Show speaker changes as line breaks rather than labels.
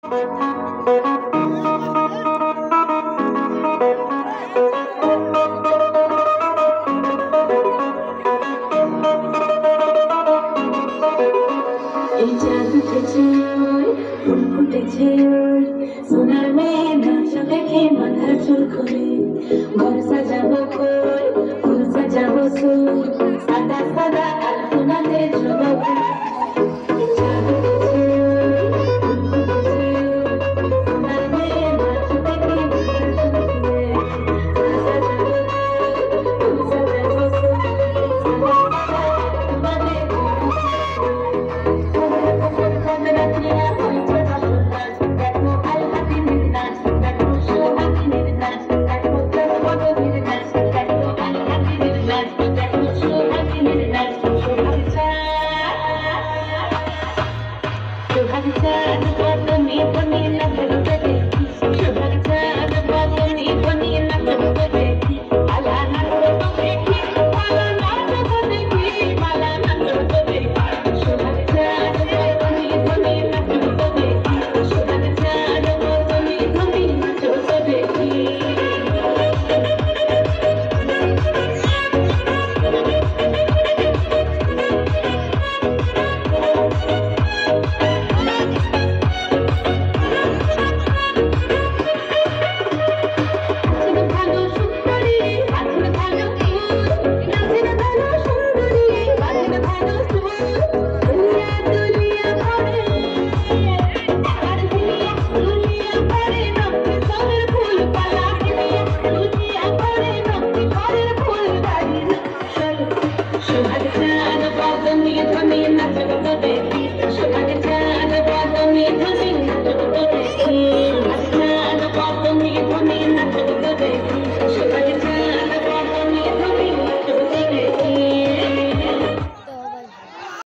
এই চাঁদ উঠেছে ওই ফুল ফুটেছে ওই সোনার মেয়ে নাচ দেখে মাথার চুল খুলে ঘর সাজাবো কই ফুল সাজাবো সুর সাদা সাদা আলপনাতে ঝুলবো